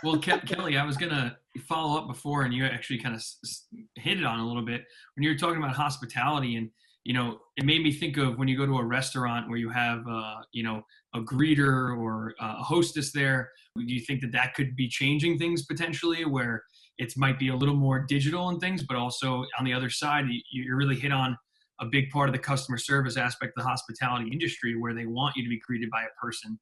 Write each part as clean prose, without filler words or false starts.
Well, Kelly, I was gonna follow up before, and you actually kind of hit it on a little bit when you were talking about hospitality, and it made me think of when you go to a restaurant where you have, a greeter or a hostess there. Do you think that that could be changing things potentially, where it might be a little more digital and things, but also on the other side, you really hit on a big part of the customer service aspect of the hospitality industry, where they want you to be greeted by a person,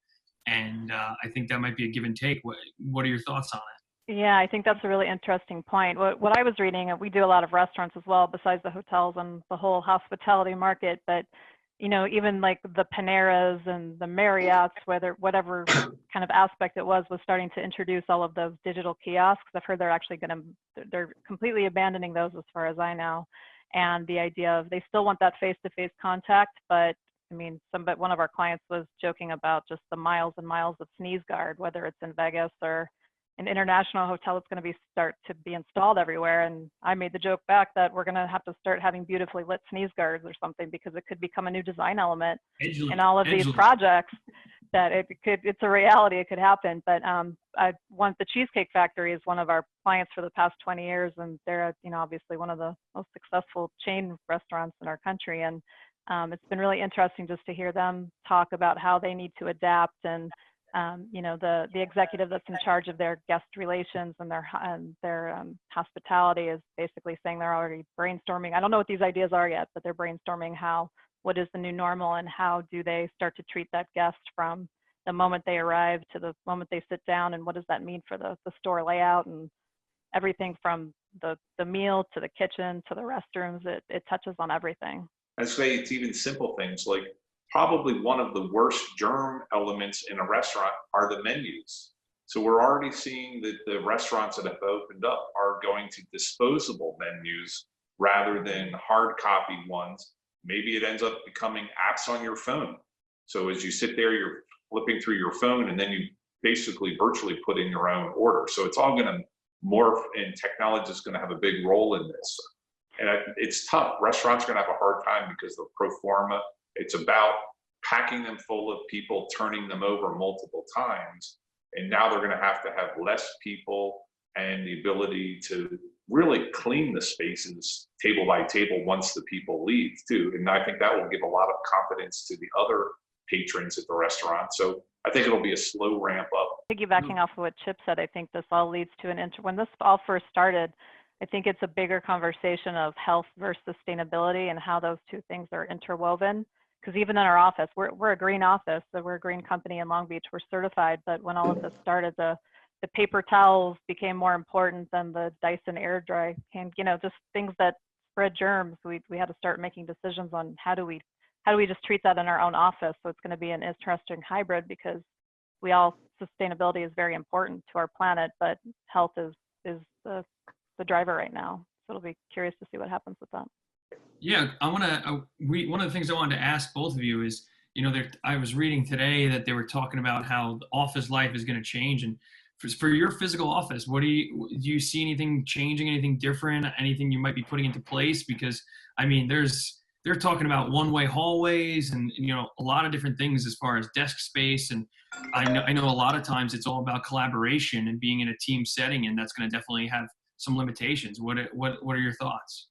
and I think that might be a give and take. What are your thoughts on it? Yeah, I think that's a really interesting point. What I was reading, we do a lot of restaurants as well, besides the hotels and the whole hospitality market. But even like the Paneras and the Marriotts, whatever kind of aspect it was starting to introduce all of those digital kiosks. I've heard they're completely abandoning those, as far as I know. And the idea of they still want that face-to-face contact, but I mean, one of our clients was joking about just the miles and miles of sneeze guard, whether it's in Vegas or an international hotel that's going to start to be installed everywhere. And I made the joke back that we're going to have to start having beautifully lit sneeze guards or something, because it could become a new design element in all of these projects. That it's a reality, it could happen. But the Cheesecake Factory is one of our clients for the past 20 years, and they're obviously one of the most successful chain restaurants in our country. And it's been really interesting just to hear them talk about how they need to adapt. And the executive that's in charge of their guest relations and their hospitality is basically saying they're already brainstorming. I don't know what these ideas are yet, but they're brainstorming what is the new normal, and how do they start to treat that guest from the moment they arrive to the moment they sit down, and what does that mean for the store layout and everything from the meal to the kitchen to the restrooms. It touches on everything. I'd say it's even simple things like probably one of the worst germ elements in a restaurant are the menus. So we're already seeing that the restaurants that have opened up are going to disposable menus rather than hard copy ones. Maybe it ends up becoming apps on your phone. So as you sit there, you're flipping through your phone, and then you basically virtually put in your own order. So it's all going to morph, and technology is going to have a big role in this. And it's tough. Restaurants are going to have a hard time because the pro forma, it's about packing them full of people, turning them over multiple times. And now they're going to have less people and the ability to really clean the spaces table by table once the people leave too. And I think that will give a lot of confidence to the other patrons at the restaurant. So I think it'll be a slow ramp up. Piggybacking off of what Chip said, I think this all leads to when this all first started, I think it's a bigger conversation of health versus sustainability and how those two things are interwoven. Because even in our office, we're a green office, so we're a green company in Long Beach, we're certified. But when all of this started, the paper towels became more important than the Dyson air dry can, just things that spread germs. We had to start making decisions on how do we just treat that in our own office. So it's going to be an interesting hybrid, because sustainability is very important to our planet, but health is the driver right now. So it'll be curious to see what happens with that. Yeah, one of the things I wanted to ask both of you is, I was reading today that they were talking about how the office life is going to change, and for your physical office, do you see anything changing, anything different, anything you might be putting into place? Because I mean, they're talking about one-way hallways and a lot of different things as far as desk space, and I know a lot of times it's all about collaboration and being in a team setting, and that's going to definitely have some limitations. What are your thoughts?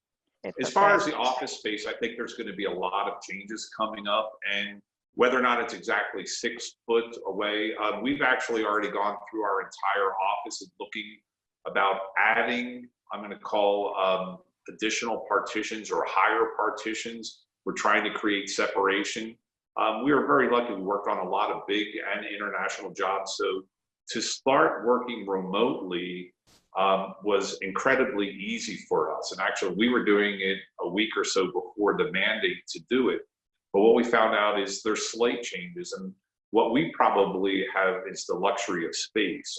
As far as the office space, I think there's going to be a lot of changes coming up, and whether or not it's exactly 6 foot away, we've actually already gone through our entire office and looking about adding, I'm going to call additional partitions or higher partitions. We're trying to create separation. We were very lucky. We worked on a lot of big and international jobs. So to start working remotely was incredibly easy for us. And actually, we were doing it a week or so before the mandate to do it. But what we found out is there's slight changes. And what we probably have is the luxury of space.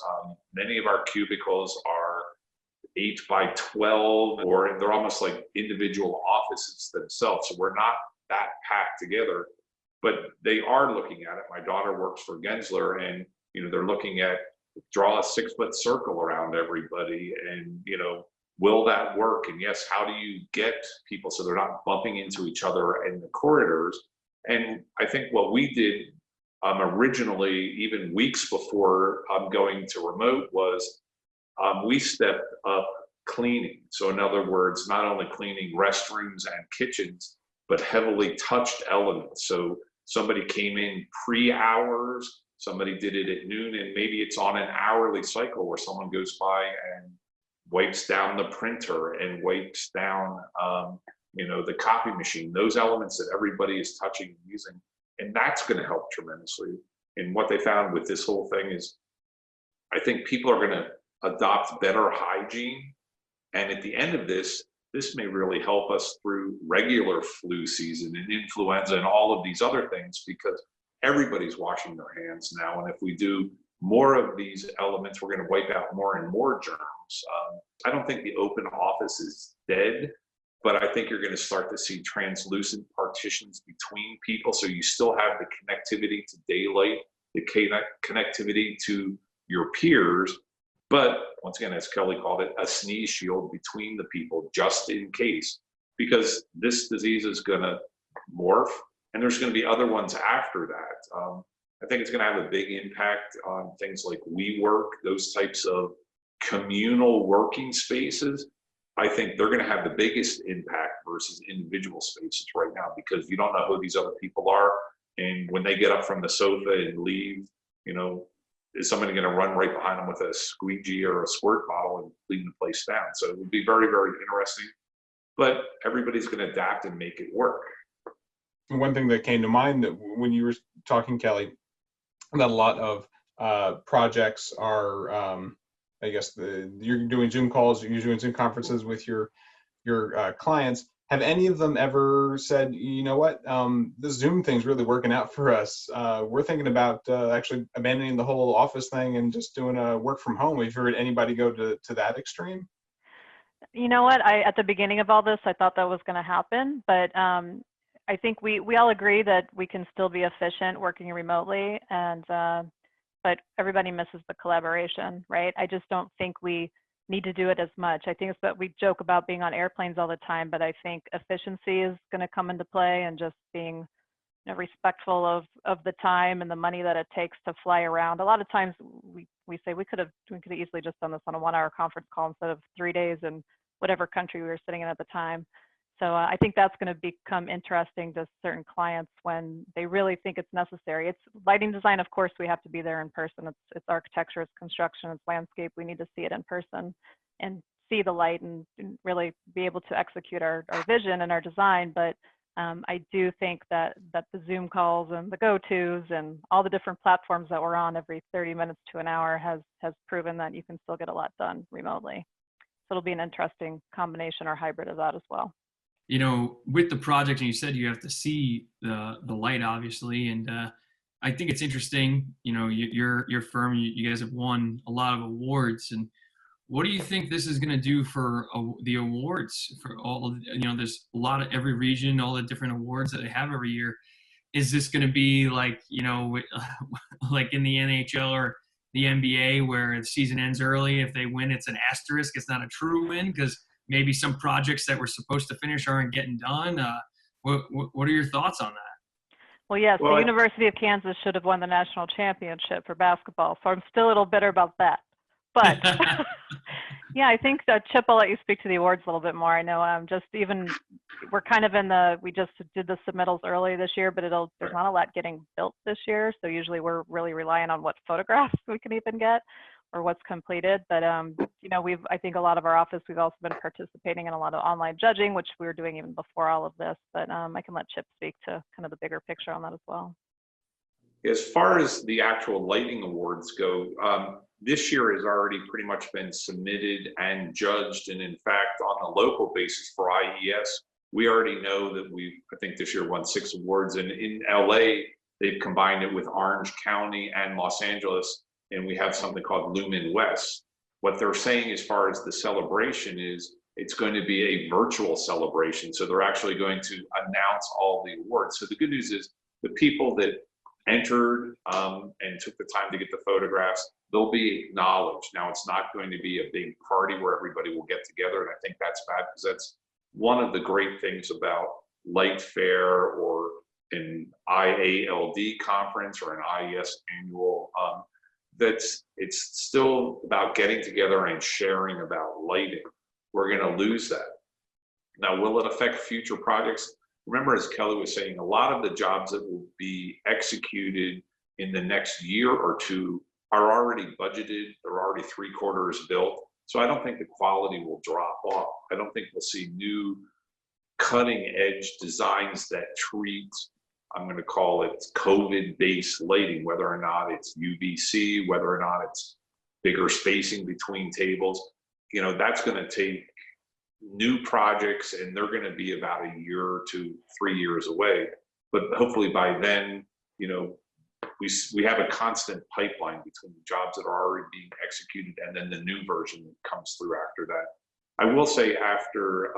Many of our cubicles are 8 by 12, or they're almost like individual offices themselves. So we're not that packed together, but they are looking at it. My daughter works for Gensler, and they're looking at draw a 6 foot circle around everybody, and will that work? And yes, how do you get people so they're not bumping into each other in the corridors? And I think what we did Originally, even weeks before going to remote, was we stepped up cleaning. So in other words, not only cleaning restrooms and kitchens, but heavily touched elements. So somebody came in pre-hours, somebody did it at noon, and maybe it's on an hourly cycle where someone goes by and wipes down the printer and wipes down, the copy machine, those elements that everybody is touching and using. And that's going to help tremendously. And what they found with this whole thing is, I think people are going to adopt better hygiene. And at the end of this may really help us through regular flu season and influenza and all of these other things, because everybody's washing their hands now. And if we do more of these elements, we're going to wipe out more and more germs. I don't think the open office is dead, but I think you're going to start to see translucent partitions between people. So you still have the connectivity to daylight, the connectivity to your peers. But once again, as Kelly called it, a sneeze shield between the people, just in case, because this disease is going to morph, and there's going to be other ones after that. I think it's going to have a big impact on things like WeWork, those types of communal working spaces. I think they're going to have the biggest impact versus individual spaces right now, because you don't know who these other people are. And when they get up from the sofa and leave, is somebody going to run right behind them with a squeegee or a squirt bottle and clean the place down? So it would be very, very interesting, but everybody's going to adapt and make it work. One thing that came to mind that when you were talking, Kelly, that a lot of projects are, I guess you're doing Zoom calls, you're doing Zoom conferences with your clients. Have any of them ever said, you know what, this Zoom thing's really working out for us. We're thinking about actually abandoning the whole office thing and just doing a work from home. Have you heard anybody go to that extreme? You know what, at the beginning of all this, I thought that was going to happen, but I think we all agree that we can still be efficient working remotely, and but everybody misses the collaboration, right? I just don't think we need to do it as much. I think it's that we joke about being on airplanes all the time, but I think efficiency is going to come into play, and just being respectful of the time and the money that it takes to fly around. A lot of times we say we could have easily just done this on a 1-hour conference call instead of 3 days in whatever country we were sitting in at the time. So I think that's going to become interesting to certain clients when they really think it's necessary. It's lighting design, of course, we have to be there in person. It's architecture, it's construction, it's landscape. We need to see it in person and see the light and really be able to execute our vision and our design. But I do think that the Zoom calls and the go-tos and all the different platforms that we're on every 30 minutes to an hour has proven that you can still get a lot done remotely. So it'll be an interesting combination or hybrid of that as well. With the project, and you said you have to see the light, obviously, and I think it's interesting. Your firm, you guys have won a lot of awards, and what do you think this is going to do for the awards for all? There's a lot of every region, all the different awards that they have every year. Is this going to be like like in the NHL or the NBA, where the season ends early? If they win, it's an asterisk. It's not a true win because maybe some projects that were supposed to finish aren't getting done. What are your thoughts on that? Well, yes, the University of Kansas should have won the national championship for basketball, so I'm still a little bitter about that. But yeah, I think that Chip, I'll let you speak to the awards a little bit more. I know we're kind of we just did the submittals early this year, but there's not a lot getting built this year. So usually we're really relying on what photographs we can even get or what's completed. But, I think a lot of our office, we've also been participating in a lot of online judging, which we were doing even before all of this. But I can let Chip speak to kind of the bigger picture on that as well. As far as the actual lighting awards go, this year has already pretty much been submitted and judged. And in fact, on a local basis for IES, we already know that I think this year won 6 awards. And in LA, they've combined it with Orange County and Los Angeles, and we have something called Lumen West. What they're saying as far as the celebration is it's going to be a virtual celebration. So they're actually going to announce all the awards. So the good news is the people that entered and took the time to get the photographs, they'll be acknowledged. Now, it's not going to be a big party where everybody will get together, and I think that's bad because that's one of the great things about Light Fair or an IALD conference or an IES annual. It's still about getting together and sharing about lighting. We're going to lose that. Now, will it affect future projects? Remember, as Kelly was saying, a lot of the jobs that will be executed in the next year or two are already budgeted. They're already 3/4 built. So I don't think the quality will drop off. I don't think we'll see new cutting edge designs that treat, I'm going to call it COVID-based lighting, whether or not it's UVC, whether or not it's bigger spacing between tables. That's going to take new projects, and they're going to be about a year to 3 years away. But hopefully by then, we have a constant pipeline between the jobs that are already being executed and then the new version that comes through after that. I will say after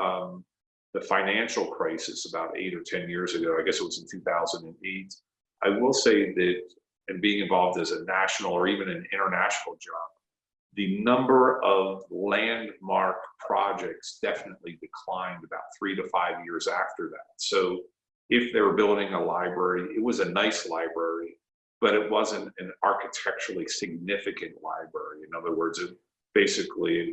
the financial crisis about 8 or 10 years ago, I guess it was in 2008, I will say that, and being involved as a national or even an international job, the number of landmark projects definitely declined about 3 to 5 years after that. So if they were building a library, it was a nice library, but it wasn't an architecturally significant library. In other words, it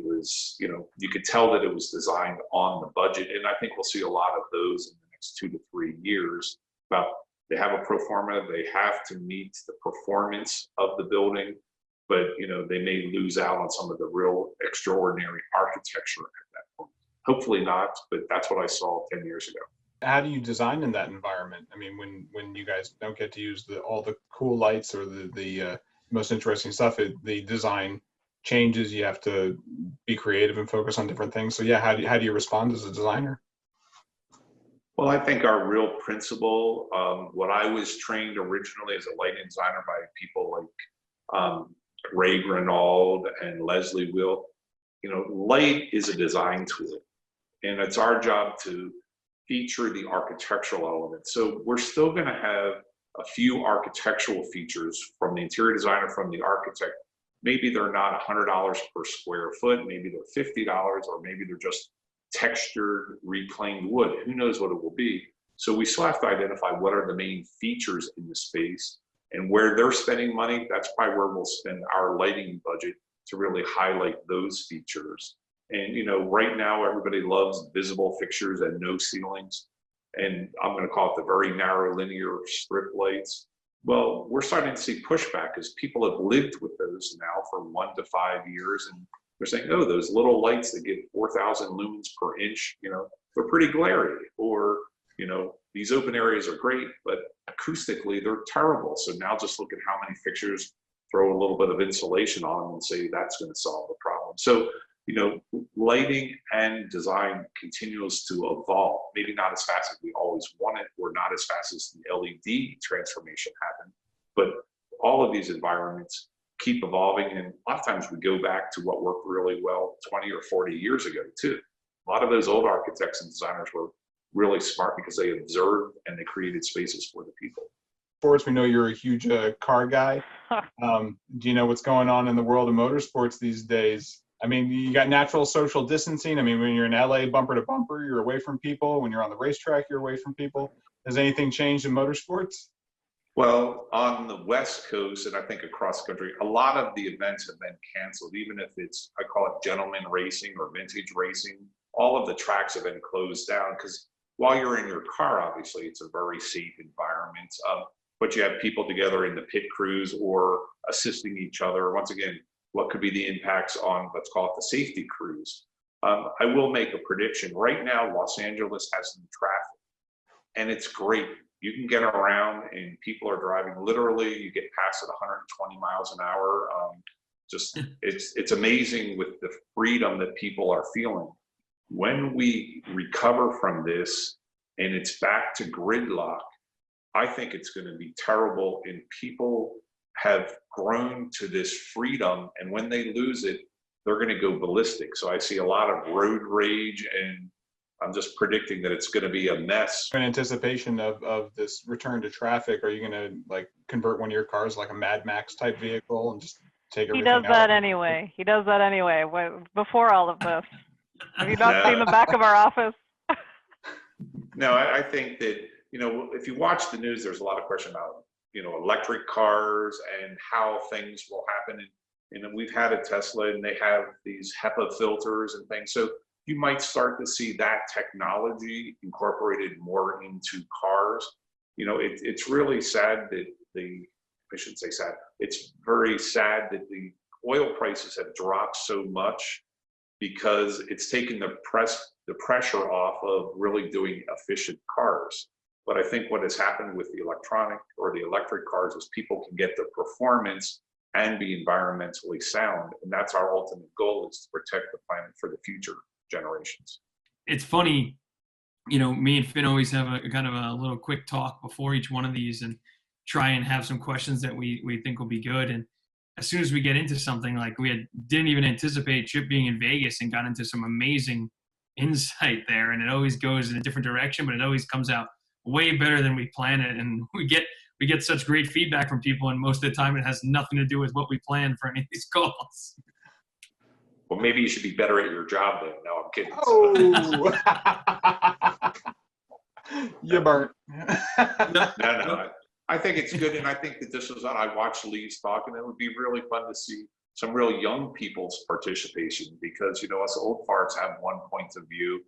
was, you could tell that it was designed on the budget. And I think we'll see a lot of those in the next 2 to 3 years. But they have a pro forma, they have to meet the performance of the building, but they may lose out on some of the real extraordinary architecture at that point. Hopefully not, but that's what I saw 10 years ago. How do you design in that environment? I mean, when you guys don't get to use all the cool lights or the most interesting stuff, the design changes. You have to be creative and focus on different things. So yeah, how do you respond as a designer? Well, I think our real principle, what I was trained originally as a lighting designer by people like Ray Greenald and Leslie Will, light is a design tool, and it's our job to feature the architectural elements. So we're still going to have a few architectural features from the interior designer, from the architect. Maybe they're not $100 per square foot, maybe they're $50, or maybe they're just textured reclaimed wood. Who knows what it will be? So we still have to identify what are the main features in the space, and where they're spending money, that's probably where we'll spend our lighting budget to really highlight those features. And right now everybody loves visible fixtures and no ceilings, and I'm going to call it the very narrow linear strip lights. Well, we're starting to see pushback as people have lived with those now for 1 to 5 years, and they're saying, oh, those little lights that give 4,000 lumens per inch, they're pretty glary, or these open areas are great, but acoustically they're terrible. So now just look at how many fixtures, throw a little bit of insulation on them, and say that's going to solve the problem. So lighting and design continues to evolve, maybe not as fast as we always want it, or not as fast as the LED transformation happened, but all of these environments keep evolving. And a lot of times we go back to what worked really well 20 or 40 years ago too. A lot of those old architects and designers were really smart because they observed and they created spaces for the people. Sports, we know you're a huge car guy. Do you know what's going on in the world of motorsports these days? I mean, you got natural social distancing. I mean, when you're in LA bumper to bumper, you're away from people. When you're on the racetrack, you're away from people. Has anything changed in motorsports? Well, on the West Coast, and I think across the country, a lot of the events have been canceled, even if it's, I call it gentleman racing or vintage racing. All of the tracks have been closed down because while you're in your car, obviously, it's a very safe environment. But you have people together in the pit crews or assisting each other. Once again, what could be the impacts on, let's call it the safety crews? I will make a prediction. Right now, Los Angeles has some traffic, and it's great. You can get around, and people are driving. Literally, you get past at 120 miles an hour. It's amazing with the freedom that people are feeling. When we recover from this, and it's back to gridlock, I think it's going to be terrible, and people have grown to this freedom, and when they lose it, they're going to go ballistic. So I see a lot of road rage, and I'm just predicting that it's going to be a mess. In anticipation of this return to traffic, are you going to convert one of your cars like a Mad Max type vehicle and just take everything out? He does that anyway. He does that anyway. Before all of this, have you not seen the back of our office? No, I think that you know, if you watch the news, there's a lot of question about, you know, electric cars and how things will happen. And then we've had a Tesla and they have these HEPA filters and things. So you might start to see that technology incorporated more into cars. You know, it's really sad that I shouldn't say sad, it's very sad that the oil prices have dropped so much because it's taken the pressure off of really doing efficient cars. But I think what has happened with the electronic or the electric cars is people can get the performance and be environmentally sound. And that's our ultimate goal, is to protect the planet for the future generations. It's funny, you know, me and Finn always have a kind of a little quick talk before each one of these and try and have some questions that we think will be good. And as soon as we get into something, like didn't even anticipate Chip being in Vegas and got into some amazing insight there. And it always goes in a different direction, but it always comes out way better than we plan it. And we get such great feedback from people. And most of the time it has nothing to do with what we plan for any of these calls. Well, maybe you should be better at your job then. No, I'm kidding. Oh, you burnt. No. I think it's good, and I think that this was on. I watched Lee's talk, and it would be really fun to see some real young people's participation, because, you know, us old farts have one point of view,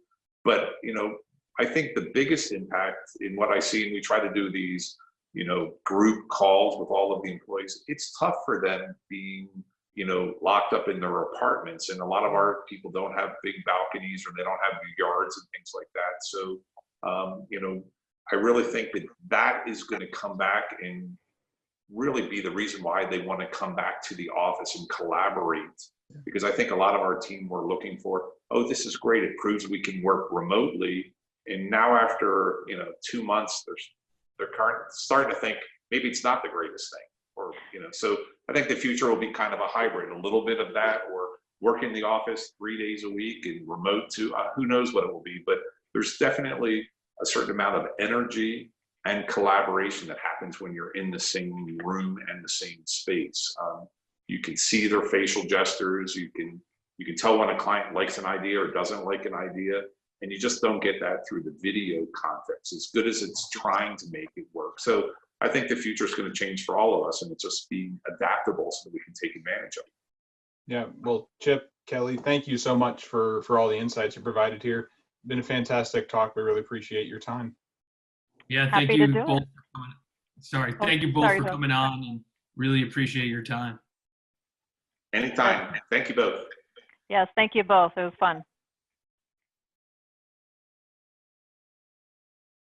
but, you know, I think the biggest impact in what I see, and we try to do these, you know, group calls with all of the employees, it's tough for them being, you know, locked up in their apartments, and a lot of our people don't have big balconies or they don't have yards and things like that. So, you know, I really think that is going to come back and really be the reason why they want to come back to the office and collaborate. Because I think a lot of our team were looking for, oh, this is great, it proves we can work remotely. And now after, you know, 2 months, they're starting to think maybe it's not the greatest thing. Or, you know, so I think the future will be kind of a hybrid, a little bit of that, or work in the office 3 days a week and remote too. Who knows what it will be, but there's definitely a certain amount of energy and collaboration that happens when you're in the same room and the same space. You can see their facial gestures. You can tell when a client likes an idea or doesn't like an idea, and you just don't get that through the video context, as good as it's trying to make it work. So I think the future is going to change for all of us, and it's just being adaptable so that we can take advantage of it. Yeah, well, Chip, Kelly, thank you so much for all the insights you provided here. Been a fantastic talk. We really appreciate your time. Yeah, thank you both. Thank you both for coming on, and really appreciate your time. Anytime. Thank you both. Yes, thank you both. It was fun.